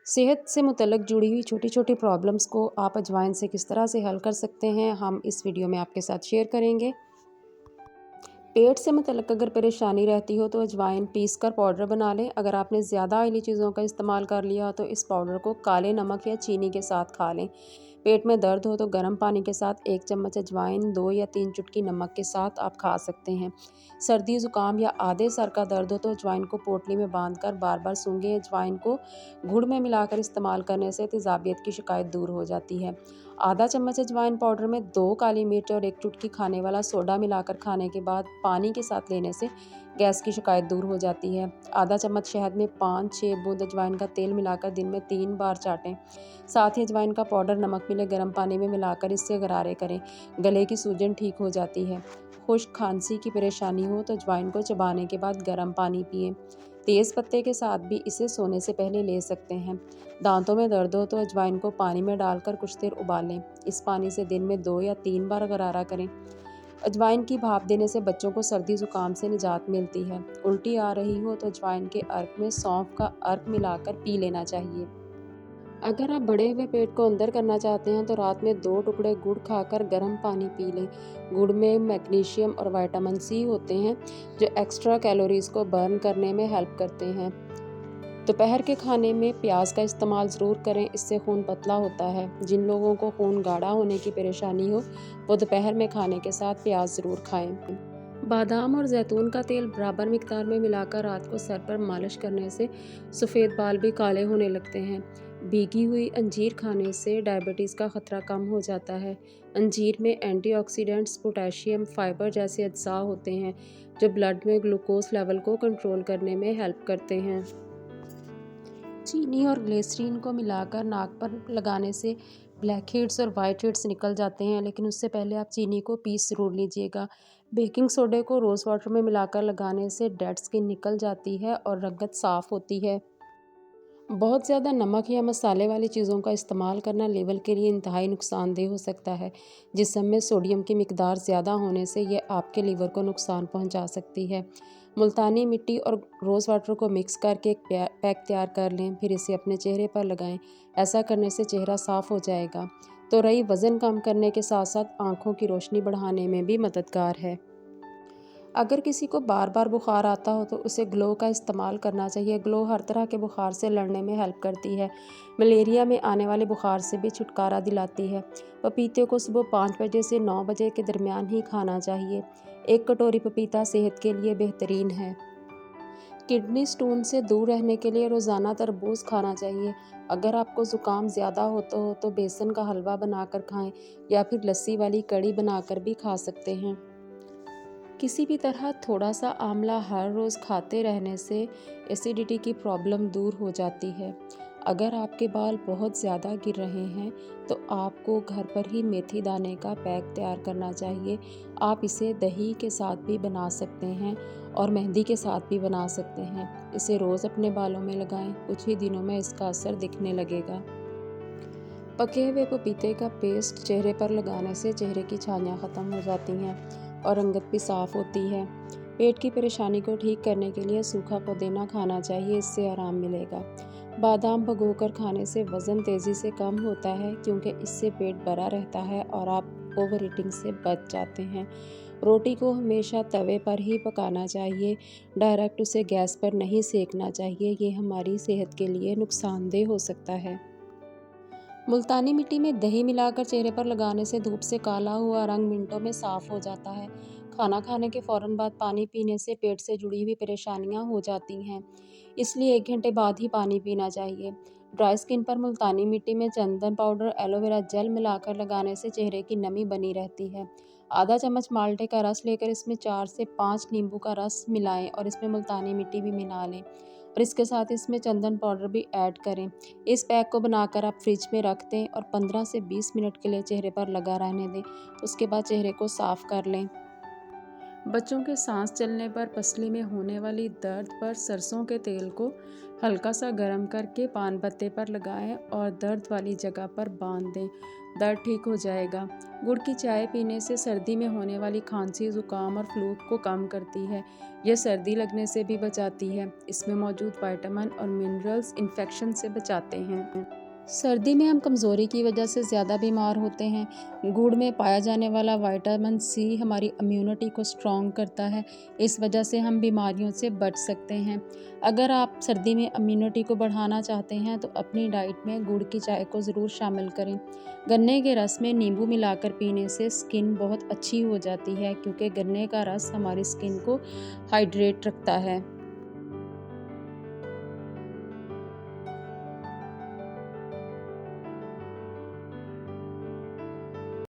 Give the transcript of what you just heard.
सेहत से मुतल्लक जुड़ी हुई छोटी-छोटी प्रॉब्लम्स को आप अजवाइन से किस तरह से हल कर सकते हैं, हम इस वीडियो में आपके साथ शेयर करेंगे। पेट से मुतल्लक अगर परेशानी रहती हो तो अजवाइन पीस कर पाउडर बना लें। अगर आपने ज़्यादा ऑयली चीज़ों का इस्तेमाल कर लिया हो तो इस पाउडर को काले नमक या चीनी के साथ खा लें। पेट में दर्द हो तो गर्म पानी के साथ 1 चम्मच अजवाइन, 2 या 3 चुटकी नमक के साथ आप खा सकते हैं। सर्दी ज़ुकाम या आधे सर का दर्द हो तो अजवाइन को पोटली में बांधकर बार-बार सूंघें। अजवाइन को गुड़ में मिलाकर इस्तेमाल करने से तेज़ाबियत की शिकायत दूर हो जाती है। आधा चम्मच अजवाइन पाउडर में 2 काली मिर्च और 1 चुटकी खाने वाला सोडा मिलाकर खाने के बाद पानी के साथ लेने से गैस की शिकायत दूर हो जाती है। आधा चम्मच शहद में 5-6 बूंद अजवाइन का तेल मिलाकर दिन में 3 बार चाटें। साथ ही अजवाइन का पाउडर नमक मिले गर्म पानी में मिलाकर इससे गरारे करें। गले की सूजन ठीक हो जाती है। खुश्क खांसी की परेशानी हो तो अजवाइन को चबाने के बाद गर्म पानी पिएं। तेज़ पत्ते के साथ भी इसे सोने से पहले ले सकते हैं। दांतों में दर्द हो तो अजवाइन को पानी में डालकर कुछ देर उबालें। इस पानी से दिन में 2 या 3 बार गरारा करें। अजवाइन की भाप देने से बच्चों को सर्दी जुकाम से निजात मिलती है। उल्टी आ रही हो तो अजवाइन के अर्क में सौंफ का अर्क मिलाकर पी लेना चाहिए। अगर आप बढ़े हुए पेट को अंदर करना चाहते हैं तो रात में 2 टुकड़े गुड़ खाकर गर्म पानी पी लें। गुड़ में मैग्नीशियम और विटामिन सी होते हैं जो एक्स्ट्रा कैलोरीज को बर्न करने में हेल्प करते हैं। दोपहर के खाने में प्याज का इस्तेमाल ज़रूर करें, इससे खून पतला होता है। जिन लोगों को खून गाढ़ा होने की परेशानी हो वो दोपहर में खाने के साथ प्याज ज़रूर खाएं। बादाम और जैतून का तेल बराबर मिकदार में मिलाकर रात को सर पर मालिश करने से सफ़ेद बाल भी काले होने लगते हैं। भीगी हुई अंजीर खाने से डायबिटीज़ का ख़तरा कम हो जाता है। अंजीर में एंटीऑक्सीडेंट्स, पोटेशियम, फाइबर जैसे अज्जा होते हैं जो ब्लड में ग्लूकोज लेवल को कंट्रोल करने में हेल्प करते हैं। चीनी और ग्लिसरीन को मिलाकर नाक पर लगाने से ब्लैक हेड्स और वाइट हेड्स निकल जाते हैं, लेकिन उससे पहले आप चीनी को पीस ज़रूर लीजिएगा। बेकिंग सोडे को रोज़ वाटर में मिलाकर लगाने से डेड स्किन निकल जाती है और रंगत साफ़ होती है। बहुत ज़्यादा नमक या मसाले वाली चीज़ों का इस्तेमाल करना लीवर के लिए इंतहाई नुकसानदेह हो सकता है। जिस्म में सोडियम की मिकदार ज़्यादा होने से यह आपके लीवर को नुकसान पहुंचा सकती है। मुल्तानी मिट्टी और रोज़ वाटर को मिक्स करके एक पैक तैयार कर लें, फिर इसे अपने चेहरे पर लगाएं। ऐसा करने से चेहरा साफ़ हो जाएगा। तो रही वज़न कम करने के साथ साथ आँखों की रोशनी बढ़ाने में भी मददगार है। अगर किसी को बार बार बुखार आता हो तो उसे ग्लो का इस्तेमाल करना चाहिए। ग्लो हर तरह के बुखार से लड़ने में हेल्प करती है। मलेरिया में आने वाले बुखार से भी छुटकारा दिलाती है। पपीते को सुबह 5 बजे से 9 बजे के दरमियान ही खाना चाहिए। 1 कटोरी पपीता सेहत के लिए बेहतरीन है। किडनी स्टोन से दूर रहने के लिए रोज़ाना तरबूज खाना चाहिए। अगर आपको ज़ुकाम ज़्यादा हो तो बेसन का हलवा बनाकर खाएं या फिर लस्सी वाली कड़ी बनाकर भी खा सकते हैं। किसी भी तरह थोड़ा सा आंवला हर रोज़ खाते रहने से एसिडिटी की प्रॉब्लम दूर हो जाती है। अगर आपके बाल बहुत ज़्यादा गिर रहे हैं तो आपको घर पर ही मेथी दाने का पैक तैयार करना चाहिए। आप इसे दही के साथ भी बना सकते हैं और मेहंदी के साथ भी बना सकते हैं। इसे रोज़ अपने बालों में लगाएं, कुछ ही दिनों में इसका असर दिखने लगेगा। पके हुए पपीते का पेस्ट चेहरे पर लगाने से चेहरे की छाइयाँ ख़त्म हो जाती हैं और रंगत भी साफ़ होती है। पेट की परेशानी को ठीक करने के लिए सूखा पुदीना खाना चाहिए, इससे आराम मिलेगा। बादाम भिगोकर खाने से वज़न तेज़ी से कम होता है क्योंकि इससे पेट भरा रहता है और आप ओवर ईटिंग से बच जाते हैं। रोटी को हमेशा तवे पर ही पकाना चाहिए, डायरेक्ट उसे गैस पर नहीं सेकना चाहिए, ये हमारी सेहत के लिए नुकसानदेह हो सकता है। मुल्तानी मिट्टी में दही मिलाकर चेहरे पर लगाने से धूप से काला हुआ रंग मिनटों में साफ हो जाता है। खाना खाने के फौरन बाद पानी पीने से पेट से जुड़ी हुई परेशानियां हो जाती हैं, इसलिए 1 घंटे बाद ही पानी पीना चाहिए। ड्राई स्किन पर मुल्तानी मिट्टी में चंदन पाउडर, एलोवेरा जेल मिलाकर लगाने से चेहरे की नमी बनी रहती है। आधा चम्मच माल्टे का रस लेकर इसमें 4 से 5 नींबू का रस मिलाएं और इसमें मुल्तानी मिट्टी भी मिला लें और इसके साथ इसमें चंदन पाउडर भी ऐड करें। इस पैक को बनाकर आप फ्रिज में रख दें और 15 से 20 मिनट के लिए चेहरे पर लगा रहने दें। उसके बाद चेहरे को साफ कर लें। बच्चों के सांस चलने पर पसली में होने वाली दर्द पर सरसों के तेल को हल्का सा गर्म करके पान पत्ते पर लगाएं और दर्द वाली जगह पर बांध दें। दर्द ठीक हो जाएगा। गुड़ की चाय पीने से सर्दी में होने वाली खांसी, ज़ुकाम और फ्लू को कम करती है। यह सर्दी लगने से भी बचाती है। इसमें मौजूद विटामिन और मिनरल्स इन्फेक्शन से बचाते हैं। सर्दी में हम कमज़ोरी की वजह से ज़्यादा बीमार होते हैं। गुड़ में पाया जाने वाला विटामिन सी हमारी इम्यूनिटी को स्ट्रॉन्ग करता है। इस वजह से हम बीमारियों से बच सकते हैं। अगर आप सर्दी में इम्यूनिटी को बढ़ाना चाहते हैं तो अपनी डाइट में गुड़ की चाय को ज़रूर शामिल करें। गन्ने के रस में नींबू मिलाकर पीने से स्किन बहुत अच्छी हो जाती है, क्योंकि गन्ने का रस हमारी स्किन को हाइड्रेट रखता है।